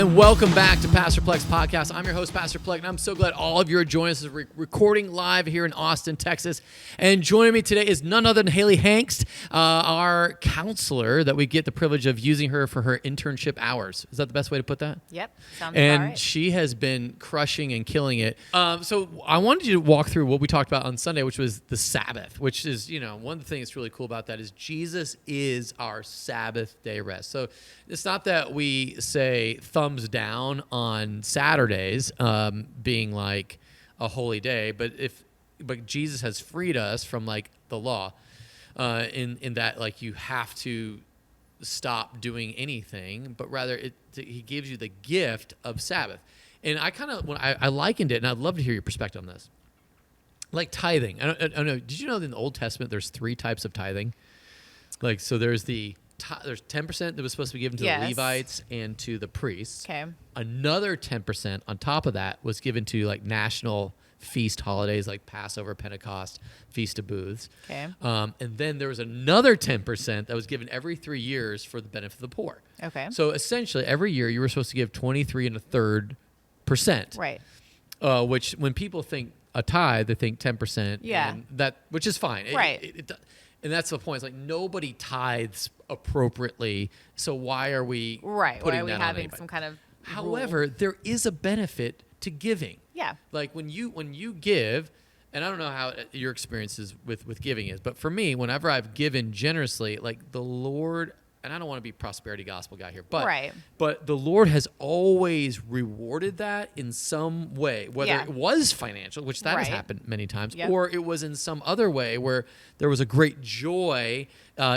And welcome back to Pastor Plek's podcast. I'm your host, Pastor Plek, and I'm so glad all of you are joining us. We're recording live here in Austin, Texas. And joining me today is none other than Hayley Hengst, our counselor that we get the privilege of using her for her internship hours. Is that the best way to put that? Yep. Sounds and all right. She has been crushing and killing it. So I wanted you to walk through what we talked about on Sunday, which was the Sabbath, which is, one of the things that's really cool about that is Jesus is our Sabbath day rest. So it's not that we say thumbs down on Saturdays being like a holy day, but Jesus has freed us from like the law in that like you have to stop doing anything, but rather he gives you the gift of Sabbath. And I kind of I likened it, and I'd love to hear your perspective on this. Like tithing. I don't know. Did you know that in the Old Testament there's 3 types of tithing? Like so there's 10% that was supposed to be given to the Levites and to the priests. Okay. Another 10% on top of that was given to like national feast holidays like Passover, Pentecost, Feast of Booths. Okay. And then there was another 10% that was given every 3 years for the benefit of the poor. Okay. So essentially every year you were supposed to give 23 1/3%. Right. Which when people think a tithe, they think 10%. Yeah. And which is fine. Right. And that's the point. It's like nobody tithes appropriately, so why are we putting Why are we that on having anybody? some kind of However, there is a benefit to giving. Yeah. Like when you give, and I don't know how your experiences with giving is, but for me, whenever I've given generously, like the Lord, and I don't want to be prosperity gospel guy here, but the Lord has always rewarded that in some way, whether it was financial, which that has happened many times, or it was in some other way where there was a great joy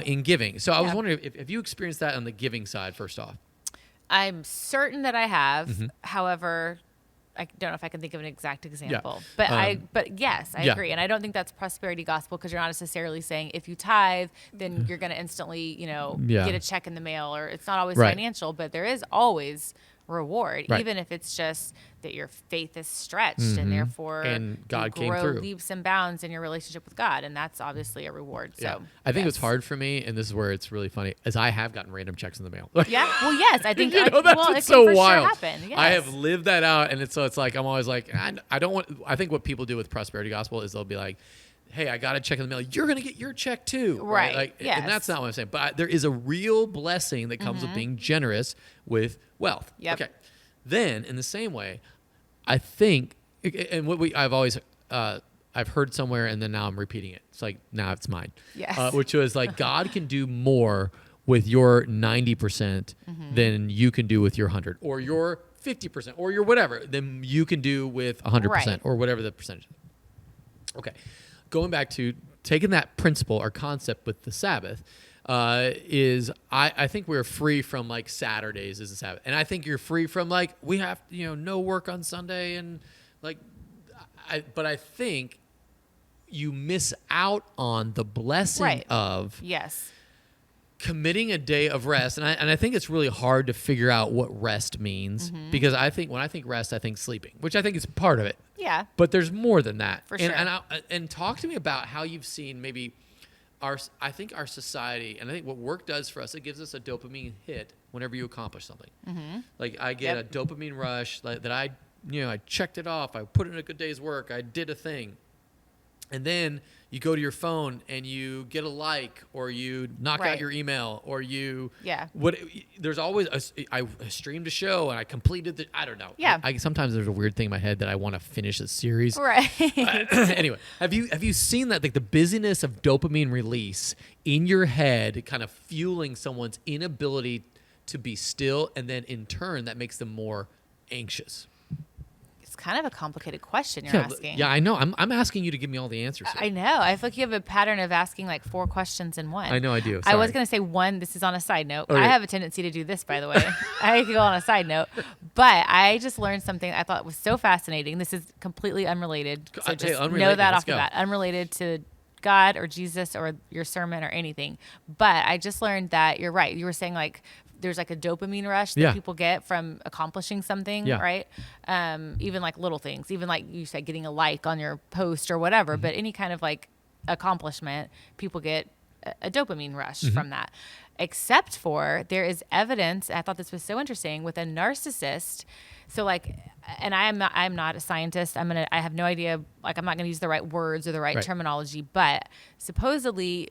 in giving. So I was wondering if you experienced that on the giving side, first off. I'm certain that I have. Mm-hmm. However, I don't know if I can think of an exact example. Yeah. But yes, I agree. And I don't think that's prosperity gospel because you're not necessarily saying if you tithe, then you're going to instantly, get a check in the mail, or it's not always financial, but there is always reward, even if it's just that your faith is stretched and therefore and God you came grow through leaps and bounds in your relationship with God, and that's obviously a reward. So I think what's hard for me, and this is where it's really funny, is I have gotten random checks in the mail. Yeah, well, yes, I think that's it what's can so for wild. sure happen. Yes. I have lived that out, and it's like I'm always like I don't want. I think what people do with prosperity gospel is they'll be like, hey, I got a check in the mail. You're going to get your check too. Right. Like, and that's not what I'm saying. But there is a real blessing that comes with being generous with wealth. Yep. Okay. Then, in the same way, I think, and I've heard somewhere, and then now I'm repeating it. It's like, now it's mine. Yes. Which was like, God can do more with your 90% than you can do with your 100, or your 50%, or your whatever, than you can do with 100%, or whatever the percentage is. Okay. Going back to taking that principle or concept with the Sabbath, I think we're free from like Saturdays as a Sabbath, and I think you're free from like we have no work on Sunday and like, but I think you miss out on the blessing of committing a day of rest, and I think it's really hard to figure out what rest means because I think when I think rest, I think sleeping, which I think is part of it. Yeah, but there's more than that. For sure. And talk to me about how you've seen maybe. I think our society, and I think what work does for us, it gives us a dopamine hit whenever you accomplish something. Like I get a dopamine rush that I checked it off. I put in a good day's work. I did a thing. And then you go to your phone and you get a like, or you knock out your email, or you there's always I streamed a show and I completed I don't know. Sometimes there's a weird thing in my head that I want to finish a series. Right. Anyway, have you seen that, like the busyness of dopamine release in your head kind of fueling someone's inability to be still, and then in turn that makes them more anxious? It's kind of a complicated question you're asking. Yeah, I know. I'm asking you to give me all the answers here. I know. I feel like you have a pattern of asking like 4 questions in one. I know I do. I was going to say one. This is on a side note. Okay. I have a tendency to do this, by the way. I could go on a side note. But I just learned something I thought was so fascinating. This is completely unrelated. So just know that off the bat. Unrelated to God or Jesus or your sermon or anything. But I just learned that you're right. You were saying like there's like a dopamine rush that people get from accomplishing something, right? Even like little things, even like you said, getting a like on your post or whatever, but any kind of like accomplishment, people get a dopamine rush from that. Except for there is evidence, I thought this was so interesting, with a narcissist. So like, and I'm not a scientist. I have no idea, like I'm not going to use the right words or the right terminology, but supposedly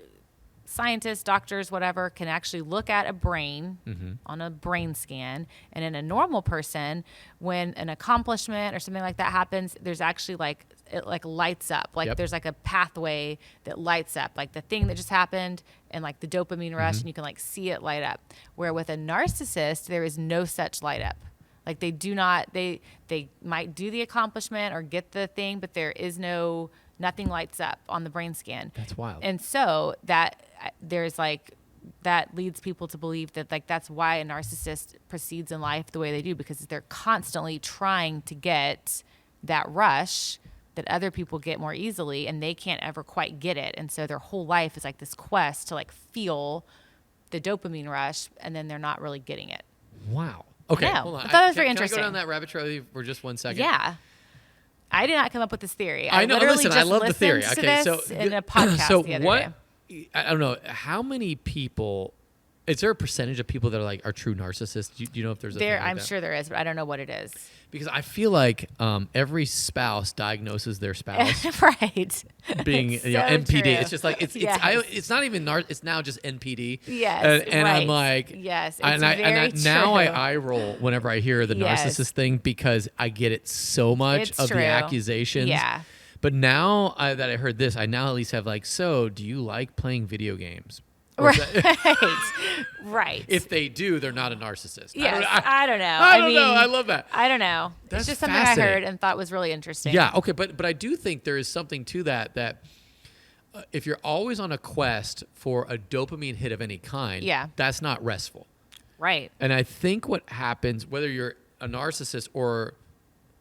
scientists, doctors, whatever, can actually look at a brain on a brain scan. And in a normal person, when an accomplishment or something like that happens, there's actually like, it like lights up. Like there's like a pathway that lights up, like the thing that just happened and like the dopamine rush, and you can like see it light up. Where with a narcissist, there is no such light up. Like they do not, they might do the accomplishment or get the thing, but there is nothing lights up on the brain scan. That's wild. And so that there's like, that leads people to believe that like that's why a narcissist proceeds in life the way they do, because they're constantly trying to get that rush that other people get more easily, and they can't ever quite get it. And so their whole life is like this quest to like feel the dopamine rush, and then they're not really getting it. Wow. Okay. Hold on. I thought it was very interesting. Can I go down that rabbit trail for just 1 second? Yeah. I did not come up with this theory. I know. Literally listen, just I love the theory. listened to Okay, this so in a podcast the other day. I don't know how many people. Is there a percentage of people that are like are true narcissists? Do you know if there's a thing like I'm that? sure there is, but I don't know what it is. Because I feel like every spouse diagnoses their spouse right being it's NPD. true. It's just like it's not even it's now just NPD. Yes, and right. I'm like yes, it's and true. now I roll whenever I hear the narcissist thing, because I get it so much It's of true. the accusations. Yeah. But now that I heard this, I now at least have like, so do you like playing video games? Or Right. If they do, they're not a narcissist. Yes, I don't know. I don't know. I love that. I don't know. That's it's just something I heard and thought was really interesting. Yeah. Okay. But I do think there is something to that if you're always on a quest for a dopamine hit of any kind, that's not restful. Right. And I think what happens, whether you're a narcissist or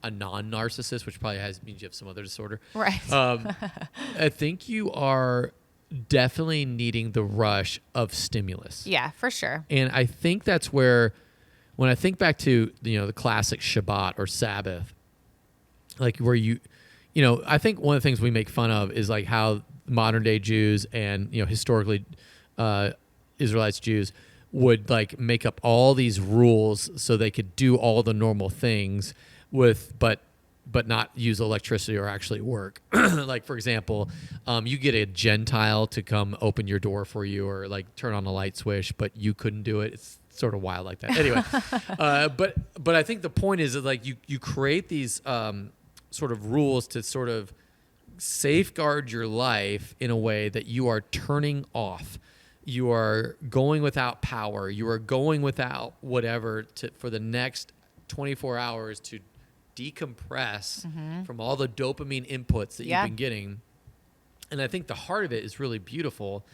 a non-narcissist, which probably means you have some other disorder. Right. I think you are definitely needing the rush of stimulus. Yeah, for sure. And I think that's where, when I think back to the classic Shabbat or Sabbath, like where I think one of the things we make fun of is like how modern day Jews and historically Israelites Jews would like make up all these rules so they could do all the normal things but not use electricity or actually work. Like, for example, you get a Gentile to come open your door for you or like turn on a light switch, but you couldn't do it. It's sort of wild like that. Anyway, but I think the point is that like you create these sort of rules to sort of safeguard your life in a way that you are turning off. You are going without power. You are going without whatever for the next 24 hours to decompress from all the dopamine inputs that you've been getting. And I think the heart of it is really beautiful.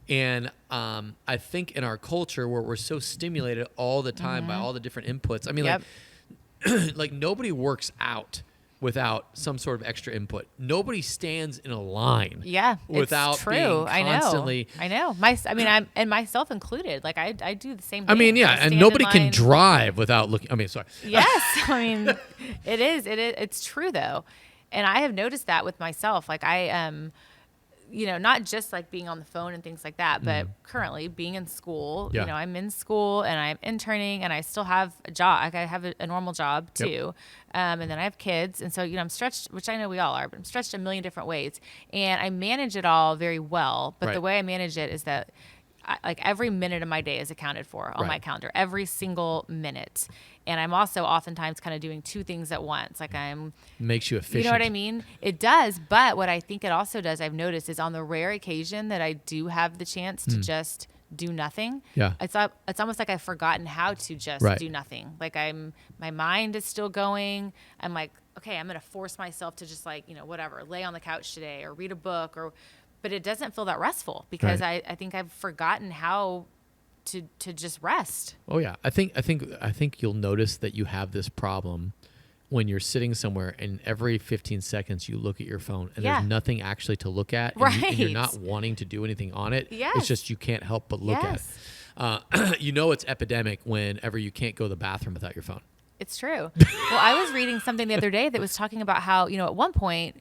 And I think in our culture where we're so stimulated all the time by all the different inputs, I mean, like nobody works out without some sort of extra input. Nobody stands in a line without it's true. being constantly. I know. I'm myself included. Like I do the same thing. I mean, and nobody can drive without looking. I mean, sorry. Yes. I mean, it's true though. And I have noticed that with myself. Like I am, not just like being on the phone and things like that, but currently being in school, I'm in school and I'm interning and I still have a job. Like I have a normal job too. And then I have kids. And so, I'm stretched, which I know we all are, but I'm stretched a million different ways. And I manage it all very well. But the way I manage it is that like every minute of my day is accounted for on my calendar, every single minute. And I'm also oftentimes kind of doing two things at once. Like makes you efficient. You know what I mean? It does. But what I think it also does, I've noticed, is on the rare occasion that I do have the chance to just do nothing. Yeah. It's almost like I've forgotten how to just do nothing. Like my mind is still going. I'm like, okay, I'm going to force myself to just like, whatever, lay on the couch today or read a book but it doesn't feel that restful because I think I've forgotten how to just rest. Oh yeah. I think you'll notice that you have this problem when you're sitting somewhere and every 15 seconds you look at your phone and there's nothing actually to look at and you're not wanting to do anything on it. Yes. It's just you can't help but look at it. It's epidemic whenever you can't go to the bathroom without your phone. It's true. Well, I was reading something the other day that was talking about how, at one point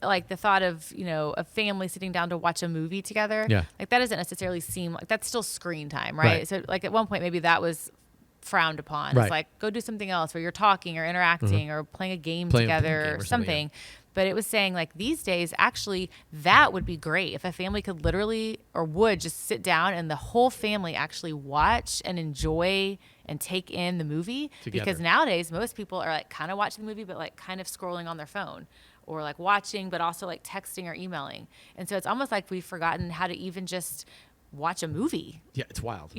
like the thought of, a family sitting down to watch a movie together, like that doesn't necessarily seem like that's still screen time, right? So like at one point, maybe that was frowned upon. It's like, go do something else where you're talking or interacting or playing a game together or something. But it was saying like these days, actually, that would be great if a family could literally or would just sit down and the whole family actually watch and enjoy and take in the movie together. Because nowadays, most people are like kind of watching the movie, but like kind of scrolling on their phone or like watching, but also like texting or emailing. And so it's almost like we've forgotten how to even just watch a movie. Yeah, it's wild.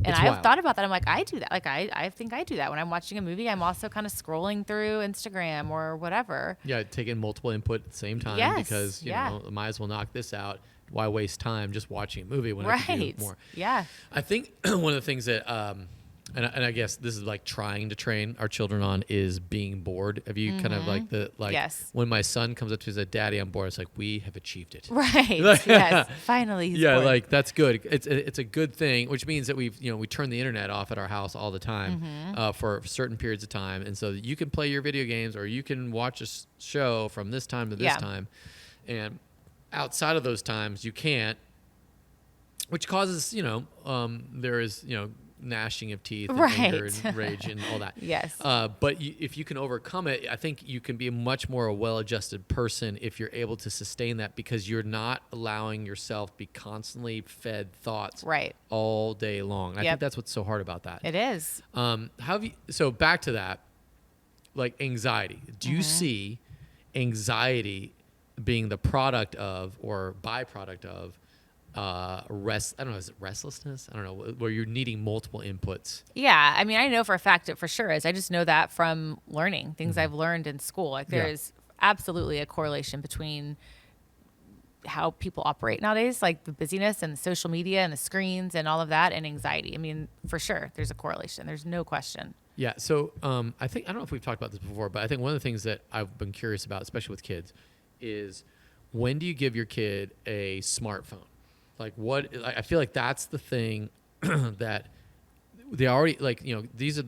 And I've thought about that. I'm like, I do that. Like, I think I do that. When I'm watching a movie, I'm also kind of scrolling through Instagram or whatever. Yeah, taking multiple input at the same time because, you know, might as well knock this out. Why waste time just watching a movie when I can do more? Yeah. I think one of the things that, and I guess this is like trying to train our children on is being bored. Have you kind of like when my son comes up to me and says, "Daddy, I'm bored," it's like, we have achieved it. Right. Yes. Finally, he's bored. Like that's good. It's a good thing, which means that we turn the internet off at our house all the time for certain periods of time, and so that you can play your video games or you can watch a show from this time to this time, and outside of those times you can't, which causes there is gnashing of teeth and anger and rage and all that. Yes. But if you can overcome it, I think you can be a much more well-adjusted person if you're able to sustain that because you're not allowing yourself to be constantly fed thoughts all day long. I think that's what's so hard about that. It is. So back to that, like anxiety. Do you see anxiety being the product of or byproduct of I don't know, is it restlessness? I don't know, where you're needing multiple inputs. Yeah, I mean, I know for a fact it for sure is. I just know that from learning things I've learned in school. Like there is absolutely a correlation between how people operate nowadays, like the busyness and the social media and the screens and all of that, and anxiety. I mean, for sure, there's a correlation. There's no question. Yeah. So I don't know if we've talked about this before, but I think one of the things that I've been curious about, especially with kids, is when do you give your kid a smartphone? Like what I feel like that's the thing that they already these are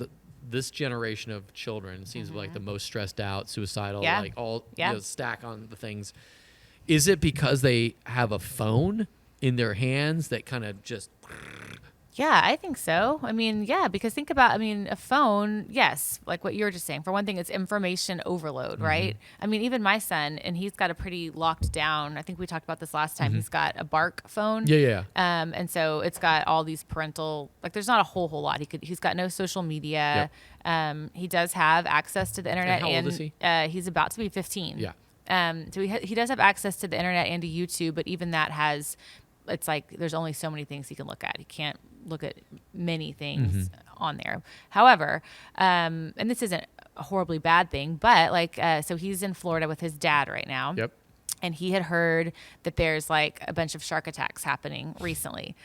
this generation of children seems like the most stressed out, suicidal, like all stack on the things. Is it because they have a phone in their hands that kind of just Yeah, I think so. I mean, because think about, a phone, yes, like what you were just saying. For one thing, it's information overload, right? I mean, even my son, and he's got a pretty locked down, I think we talked about this last time, he's got a Bark phone. Yeah. And so it's got all these parental, like there's not a whole lot. He's got no social media. He does have access to the internet. And how old is he? He's about to be 15. Yeah. So he does have access to the internet and to YouTube, but even that it's like there's only so many things he can look at. He can't look at many things on there. However, and this isn't a horribly bad thing, but so he's in Florida with his dad right now. Yep. And he had heard that there's like a bunch of shark attacks happening recently.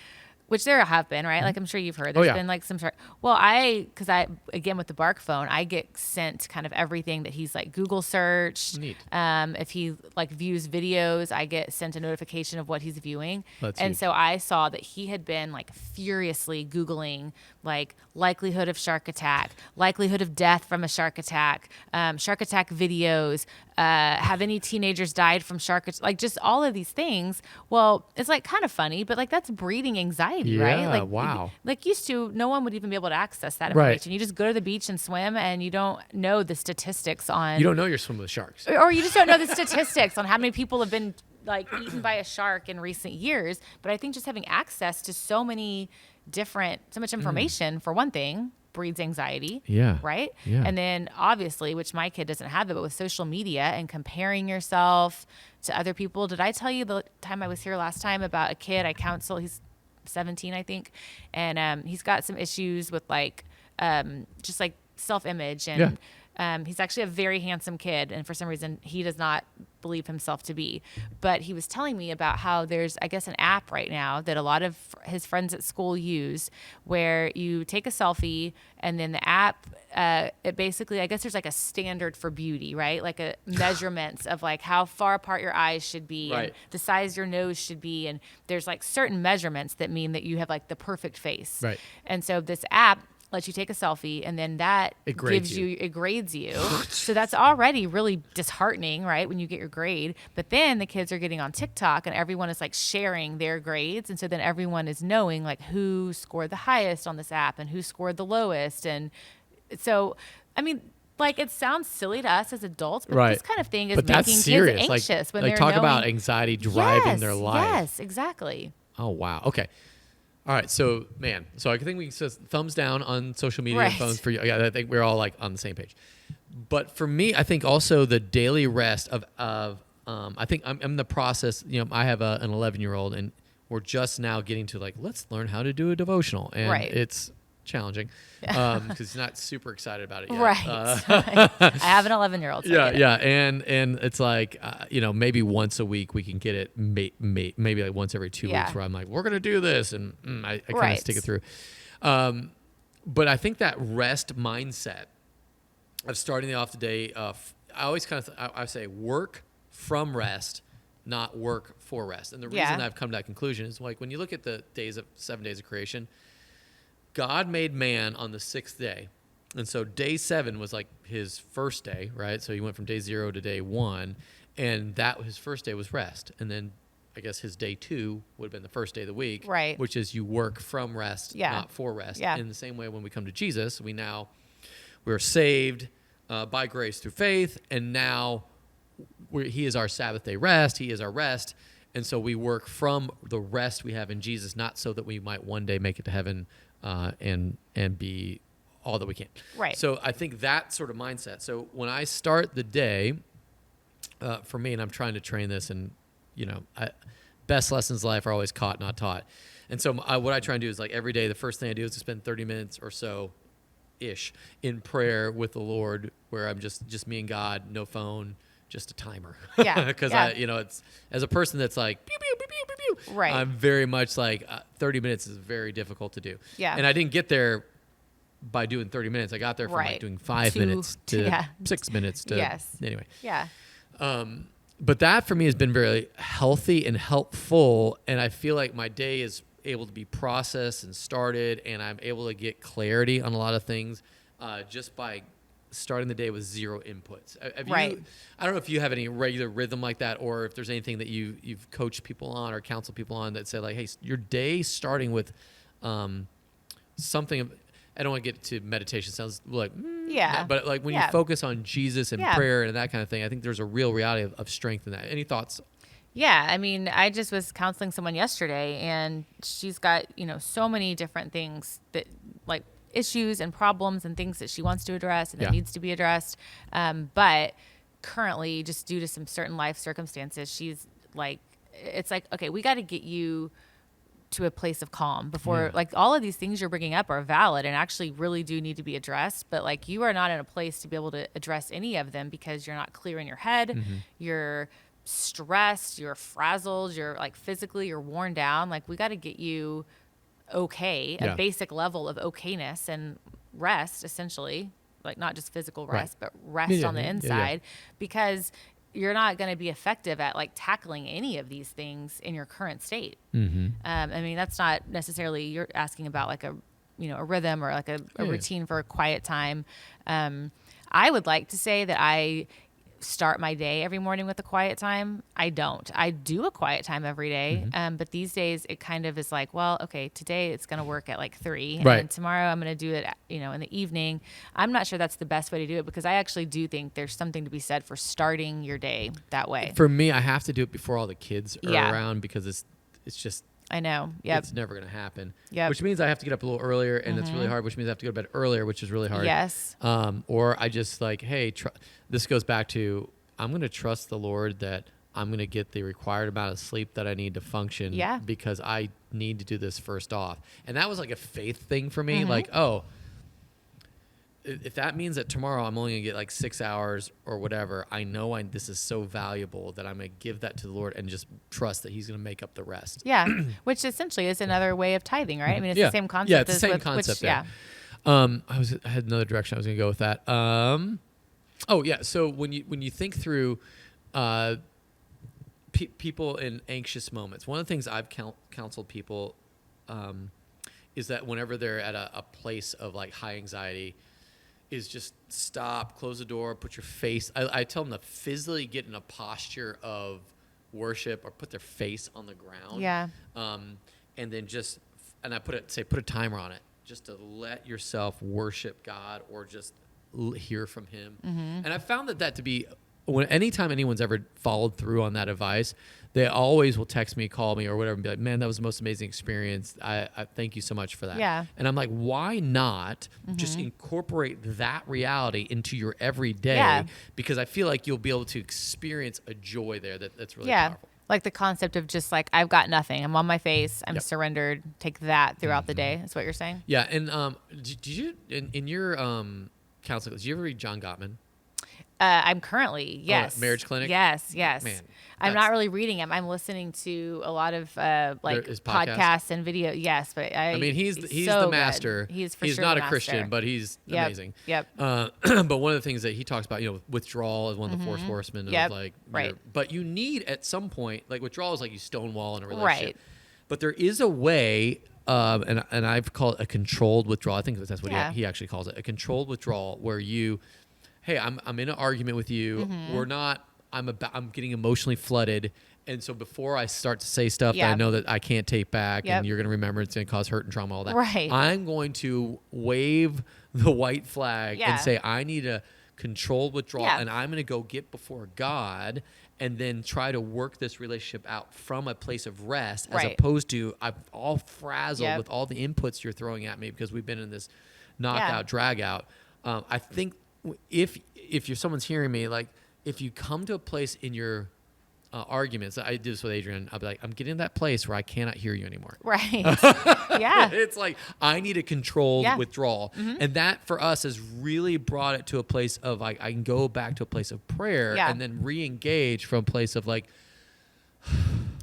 Which there have been, right? Like I'm sure you've heard. There's been like some shark. Well, because again with the Bark phone, I get sent kind of everything that he's like Google searched. Neat. If he like views videos, I get sent a notification of what he's viewing. That's and huge. so I saw that he had been like furiously Googling like likelihood of shark attack, likelihood of death from a shark attack videos. Have any teenagers died from shark attacks? Like just all of these things. Well, it's like kind of funny, but like that's breeding anxiety, right? Like wow. Like used to, no one would even be able to access that information. You just go to the beach and swim, and you don't know the statistics on. You don't know you're swimming with sharks, or you just don't know the statistics on how many people have been like eaten by a shark in recent years. But I think just having access to so much information for one thing breeds anxiety. Yeah. Right? Yeah. And then obviously, which my kid doesn't have it, but with social media and comparing yourself to other people. Did I tell you the time I was here last time about a kid I counsel? He's 17, I think. And he's got some issues with just like self-image. And he's actually a very handsome kid. And for some reason, he does not believe himself to be. But he was telling me about how there's, I guess, an app right now that a lot of his friends at school use where you take a selfie and then the app, it basically, I guess there's like a standard for beauty, right? Like a measurements of like how far apart your eyes should be and the size your nose should be. And there's like certain measurements that mean that you have like the perfect face. Right. And so this app lets you take a selfie, and then that it grades you. So that's already really disheartening, right? When you get your grade, but then the kids are getting on TikTok and everyone is like sharing their grades. And so then everyone is knowing like who scored the highest on this app and who scored the lowest. And so, I mean, like it sounds silly to us as adults, but this kind of thing is making kids anxious when they're talk about anxiety driving their life. Yes, exactly. Oh, wow. Okay. All right, so I think we can say thumbs down on social media and phones for you. Yeah, I think we're all like on the same page. But for me, I think also the daily rest of I think I'm in the process. You know, I have an 11-year-old, and we're just now getting to like let's learn how to do a devotional, and it's challenging because he's not super excited about it yet. Right. I have an 11-year-old. So and it's like you know, maybe once a week we can get it. Maybe like once every 2 weeks where I'm like, we're gonna do this, and I kind of stick it through. But I think that rest mindset of starting off the day, I always kind of I say work from rest, not work for rest. And the reason I've come to that conclusion is like when you look at the 7 days of creation. God made man on the 6th day. And so day 7 was like his first day, right? So he went from day 0 to day 1. And his first day was rest. And then I guess his day 2 would have been the first day of the week, right? Which is you work from rest, not for rest. In the same way, when we come to Jesus, we're saved by grace through faith. And now he is our Sabbath day rest. He is our rest. And so we work from the rest we have in Jesus, not so that we might one day make it to heaven and be all that we can. Right. So I think that sort of mindset. So when I start the day, for me, and I'm trying to train this, and you know, best lessons in life are always caught, not taught. And so what I try and do is like every day, the first thing I do is to spend 30 minutes or so ish in prayer with the Lord, where I'm just me and God, no phone, just a timer. Yeah. Because I, you know, it's as a person that's like pew pew pew pew pew pew. Right. I'm very much like 30 minutes is very difficult to do. Yeah. And I didn't get there by doing 30 minutes. I got there from like doing 5 minutes to 6 minutes to anyway. Yeah. But that for me has been very healthy and helpful, and I feel like my day is able to be processed and started, and I'm able to get clarity on a lot of things just by starting the day with zero inputs. I don't know if you have any regular rhythm like that, or if there's anything that you've coached people on or counseled people on that say like, hey, your day starting with something. I don't want to get to meditation. Sounds like but like when you focus on Jesus and prayer and that kind of thing, I think there's a real reality of strength in that. Any thoughts? Yeah, I mean, I just was counseling someone yesterday, and she's got, you know, so many different things that like issues and problems and things that she wants to address and that needs to be addressed. But currently, just due to some certain life circumstances, she's like, it's like, okay, we got to get you to a place of calm before like all of these things you're bringing up are valid and actually really do need to be addressed. But like you are not in a place to be able to address any of them because you're not clear in your head. You're stressed, you're frazzled, you're like physically you're worn down. Like we got to get you a basic level of okayness and rest, essentially, like not just physical rest, but rest on the inside, because you're not going to be effective at like tackling any of these things in your current state. I mean, that's not necessarily, you're asking about like a rhythm or like a routine for a quiet time. I would like to say that I start my day every morning with a quiet time. I don't. I do a quiet time every day. But these days it kind of is like, well, okay, today it's going to work at like 3 and tomorrow I'm going to do it, you know, in the evening. I'm not sure that's the best way to do it because I actually do think there's something to be said for starting your day that way. For me, I have to do it before all the kids are around because it's just, I know. It's never going to happen. Which means I have to get up a little earlier, and it's really hard, which means I have to go to bed earlier, which is really hard. Yes. Or I just like, hey, this goes back to I'm going to trust the Lord that I'm going to get the required amount of sleep that I need to function because I need to do this first off. And that was like a faith thing for me. Like, oh, if that means that tomorrow I'm only going to get like 6 hours or whatever, I know this is so valuable that I'm going to give that to the Lord and just trust that he's going to make up the rest. Yeah, which essentially is another way of tithing, right? I mean, it's the same concept. Yeah, it's the same concept. I had another direction I was going to go with that. So when you think through people in anxious moments, one of the things I've counseled people is that whenever they're at a place of like high anxiety, is just stop, close the door, put your face. I tell them to physically get in a posture of worship or put their face on the ground. Yeah. And then and I put a timer on it just to let yourself worship God or just hear from him. Mm-hmm. And I found that to be, anytime anyone's ever followed through on that advice, they always will text me, call me, or whatever, and be like, man, that was the most amazing experience. I thank you so much for that. Yeah. And I'm like, why not just incorporate that reality into your everyday? Yeah. Because I feel like you'll be able to experience a joy there that's really powerful. Like the concept of just like, I've got nothing. I'm on my face. I'm surrendered. Take that throughout the day. That's what you're saying? Yeah. And did you, in your counseling, did you ever read John Gottman? I'm currently, yes. Marriage Clinic? Yes. Man. I'm not really reading him. I'm listening to a lot of podcasts and video. Yes, but he's so the master. Good. He's not the a master. Christian, but he's amazing. Yep. But one of the things that he talks about, withdrawal is one of the four horsemen of like, right. But you need at some point, like withdrawal is like you stonewall in a relationship. Right. But there is a way, and I've called it a controlled withdrawal. I think that's what he actually calls it, a controlled withdrawal, where you, hey, I'm in an argument with you. We're not. I'm getting emotionally flooded, and so before I start to say stuff that I know that I can't take back, and you're going to remember it's going to cause hurt and trauma, all that. Right. I'm going to wave the white flag and say I need a controlled withdrawal, and I'm going to go get before God, and then try to work this relationship out from a place of rest, as opposed to I'm all frazzled with all the inputs you're throwing at me because we've been in this knockout, drag out. I think if someone's hearing me, like, if you come to a place in your arguments, I did this with Adrian, I'll be like, I'm getting to that place where I cannot hear you anymore. Right. Yeah. It's like, I need a controlled withdrawal. Mm-hmm. And that for us has really brought it to a place of like, I can go back to a place of prayer and then re-engage from a place of like.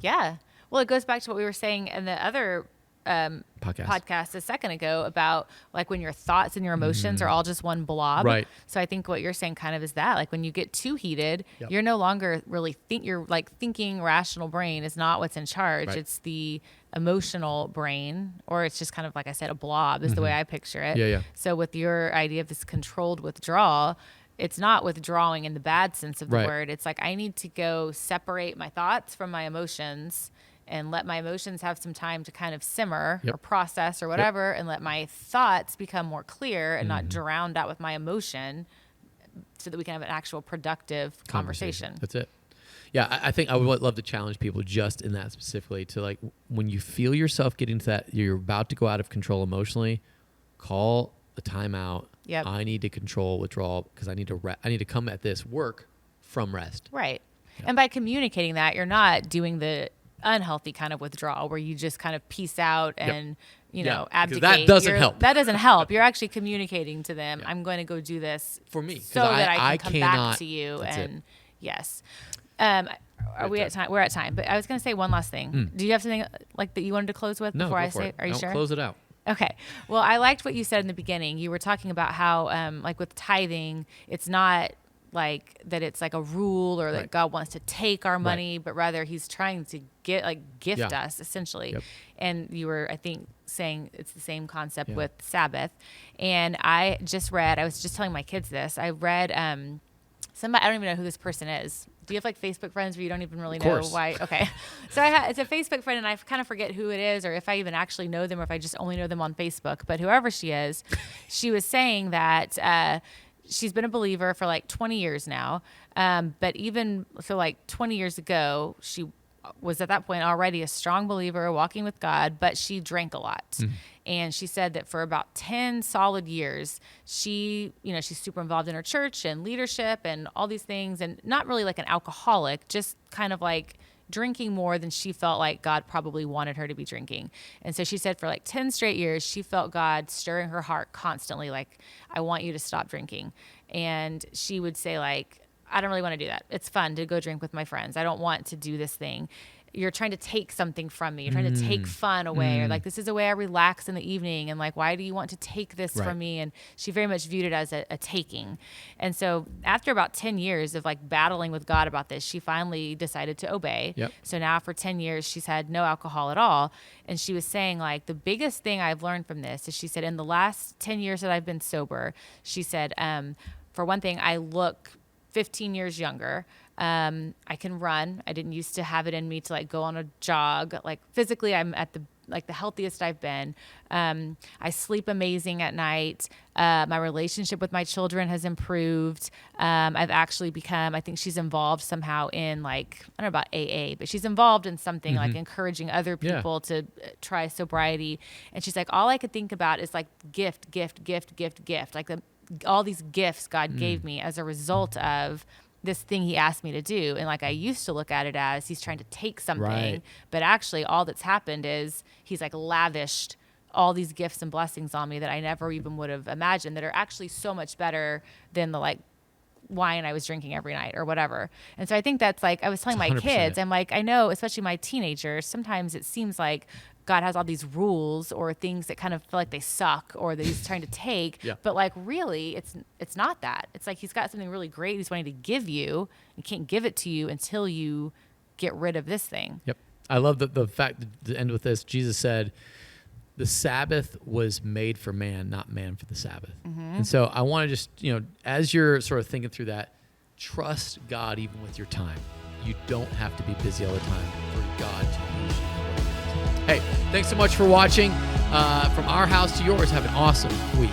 Yeah. Well, it goes back to what we were saying in the other podcast a second ago about like when your thoughts and your emotions are all just one blob. Right. So I think what you're saying kind of is that like when you get too heated, you're no longer really you're like thinking rational brain is not what's in charge. Right. It's the emotional brain, or it's just kind of like I said, a blob is the way I picture it. Yeah. So with your idea of this controlled withdrawal, it's not withdrawing in the bad sense of the word. It's like I need to go separate my thoughts from my emotions and let my emotions have some time to kind of simmer or process or whatever, and let my thoughts become more clear and not drowned out with my emotion, so that we can have an actual productive conversation. That's it. Yeah, I think I would love to challenge people just in that specifically to like, when you feel yourself getting to that, you're about to go out of control emotionally, call a timeout. Yep. I need to control withdrawal because I need to come at this work from rest. Right. Yep. And by communicating that, you're not doing the unhealthy kind of withdrawal where you just kind of peace out and abdicate. That doesn't help. That doesn't help. You're actually communicating to them, I'm going to go do this for me so that I can come back to you. That's and it. Yes. Are we at time? We're at time. But I was going to say one last thing. Do you have something like that you wanted to close with before I say? Are you sure? Close it out. Okay. Well, I liked what you said in the beginning. You were talking about how, like with tithing, it's not like that it's like a rule or that God wants to take our money, but rather he's trying to gift us essentially. Yep. And you were, I think, saying it's the same concept with Sabbath. And I was just telling my kids this. I read somebody, I don't even know who this person is. Do you have like Facebook friends where you don't even really know why? Okay. So it's a Facebook friend and I kind of forget who it is or if I even actually know them or if I just only know them on Facebook. But whoever she is, she was saying that she's been a believer for like 20 years now. But even so, like 20 years ago, she was at that point already a strong believer walking with God, but she drank a lot. Mm. And she said that for about 10 solid years, she's super involved in her church and leadership and all these things, and not really like an alcoholic, just kind of like drinking more than she felt like God probably wanted her to be drinking. And so she said for like 10 straight years, she felt God stirring her heart constantly, like, I want you to stop drinking. And she would say like, I don't really want to do that. It's fun to go drink with my friends. I don't want to do this thing. you're trying to take something from me. You're trying to take fun away, or like, this is a way I relax in the evening. And like, why do you want to take this from me? And she very much viewed it as a taking. And so after about 10 years of like battling with God about this, she finally decided to obey. Yep. So now for 10 years, she's had no alcohol at all. And she was saying like, the biggest thing I've learned from this is, she said, in the last 10 years that I've been sober, she said, for one thing, I look 15 years younger. I can run. I didn't used to have it in me to like go on a jog. Like physically, I'm at the healthiest I've been. I sleep amazing at night. My relationship with my children has improved. I've actually become, I think she's involved somehow in like, I don't know about AA, but she's involved in something like encouraging other people to try sobriety. And she's like, all I could think about is like gift. Like all these gifts God gave me as a result of this thing he asked me to do. And like, I used to look at it as he's trying to take something, but actually all that's happened is he's like lavished all these gifts and blessings on me that I never even would have imagined, that are actually so much better than the like wine I was drinking every night or whatever. And so I think that's like, I was telling my 100%. kids, I'm like, I know, especially my teenagers, sometimes it seems like God has all these rules or things that kind of feel like they suck or that he's trying to take. But like, really, it's not that. It's like he's got something really great he's wanting to give you. He can't give it to you until you get rid of this thing. Yep. I love the fact, to end with this, Jesus said, the Sabbath was made for man, not man for the Sabbath. And so I want to just, as you're sort of thinking through that, trust God even with your time. You don't have to be busy all the time for God to use you. Hey, thanks so much for watching. From our house to yours, have an awesome week.